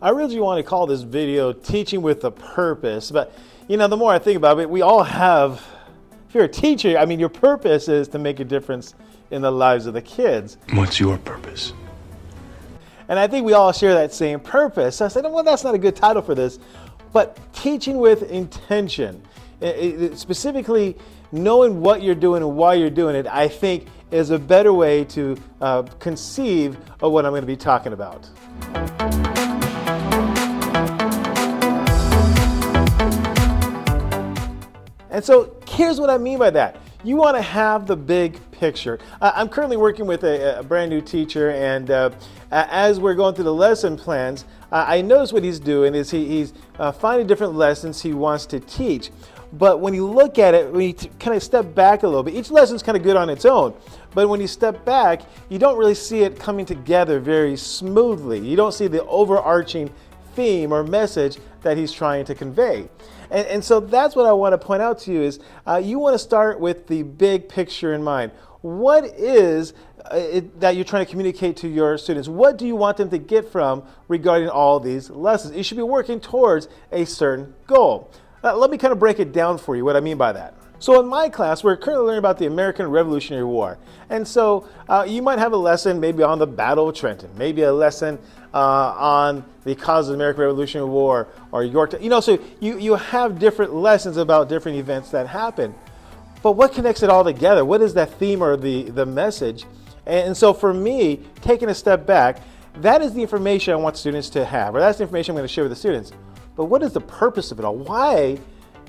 I really want to call this video Teaching with a Purpose, but the more I think about it, we all have, if you're a teacher, your purpose is to make a difference in the lives of the kids. What's your purpose? And I think we all share that same purpose. So I said, well, that's not a good title for this, but teaching with intention, specifically knowing what you're doing and why you're doing it, I think is a better way to conceive of what I'm going to be talking about. And so here's what I mean by that. You want to have the big picture. I'm currently working with a brand new teacher, and as we're going through the lesson plans, I notice what he's doing is he's finding different lessons he wants to teach. But when you look at it, when you kind of step back a little bit, each lesson's kind of good on its own. But when you step back, you don't really see it coming together very smoothly. You don't see the overarching theme or message that he's trying to convey. And so that's what I want to point out to you is you want to start with the big picture in mind. What is it that you're trying to communicate to your students? What do you want them to get from regarding all these lessons? You should be working towards a certain goal. Let me kind of break it down for you, what I mean by that. So in my class, we're currently learning about the American Revolutionary War. And so you might have a lesson maybe on the Battle of Trenton, maybe a lesson on the cause of the American Revolutionary War or Yorktown. So you have different lessons about different events that happen. But what connects it all together? What is that theme or the message? And so for me, taking a step back, that is the information I want students to have, or that's the information I'm going to share with the students. But what is the purpose of it all? Why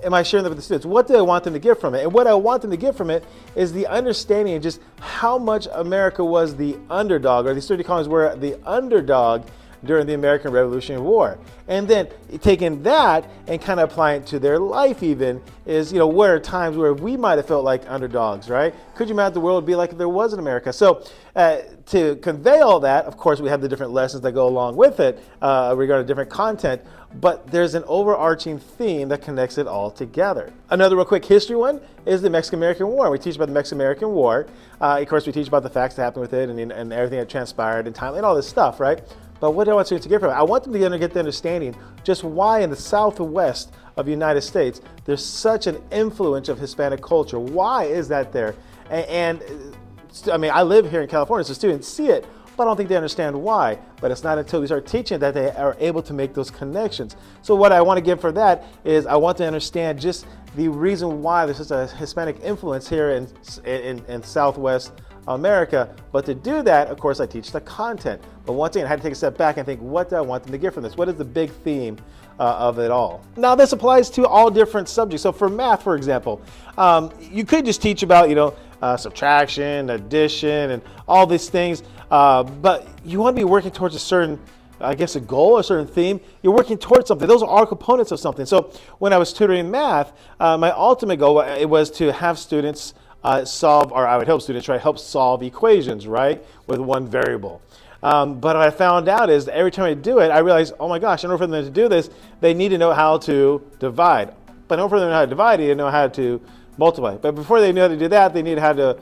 am I sharing that with the students? What do I want them to get from it? And what I want them to get from it is the understanding of just how much America was the underdog, or these 30 colonies were the underdog during the American Revolutionary War. And then taking that and kind of applying it to their life even is, what are times where we might have felt like underdogs, right? Could you imagine the world would be like if there was in America? So to convey all that, of course, we have the different lessons that go along with it regarding different content, but there's an overarching theme that connects it all together. Another real quick history one is the Mexican-American War. We teach about the Mexican-American War. Of course, we teach about the facts that happened with it and everything that transpired in time and all this stuff, right? But what do I want students to get from it? I want them to get the understanding just why in the southwest of the United States there's such an influence of Hispanic culture. Why is that there? And I live here in California, so students see it, but I don't think they understand why. But it's not until we start teaching that they are able to make those connections. So what I want to give for that is I want to understand just the reason why there's such a Hispanic influence here in Southwest America. But to do that, of course, I teach the content. But once again, I had to take a step back and think, what do I want them to get from this? What is the big theme of it all? Now, this applies to all different subjects. So for math, for example, you could just teach about, subtraction, addition, and all these things. But you want to be working towards a certain, a goal, a certain theme. You're working towards something. Those are all components of something. So when I was tutoring math, my ultimate goal it was to have students solve, or I would help students help solve equations, right, with one variable. But what I found out is that every time I do it, I realized, oh my gosh, in order for them to do this, they need to know how to divide. But in order for them to know how to divide, they need to know how to multiply. But before they knew how to do that, they needed how to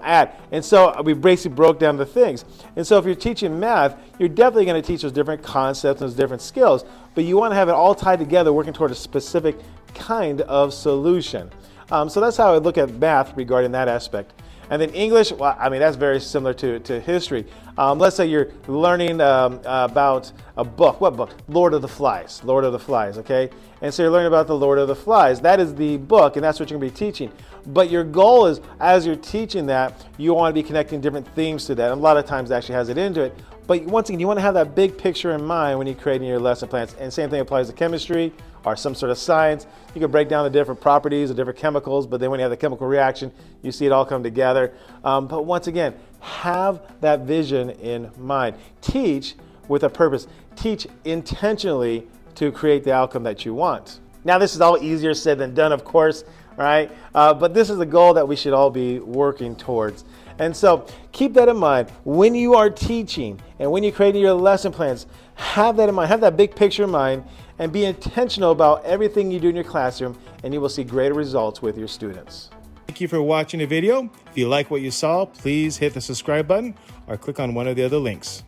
add. And so we basically broke down the things. And so if you're teaching math, you're definitely going to teach those different concepts and those different skills, but you want to have it all tied together, working toward a specific kind of solution. So that's how I look at math regarding that aspect. And then English, well, that's very similar to history. Let's say you're learning about a book. What book? Lord of the Flies. Lord of the Flies, okay? And so you're learning about the Lord of the Flies. That is the book, and that's what you're going to be teaching. But your goal is, as you're teaching that, you want to be connecting different themes to that. And a lot of times it actually has it into it. But once again, you want to have that big picture in mind when you're creating your lesson plans. And same thing applies to chemistry or some sort of science. You can break down the different properties of different chemicals, but then when you have the chemical reaction, you see it all come together. But once again, have that vision in mind. Teach with a purpose. Teach intentionally to create the outcome that you want. Now, this is all easier said than done, of course, right? But this is the goal that we should all be working towards. And so keep that in mind when you are teaching and when you're creating your lesson plans. Have that in mind, have that big picture in mind, and be intentional about everything you do in your classroom, and you will see greater results with your students. Thank you for watching the video. If you like what you saw, please hit the subscribe button or click on one of the other links.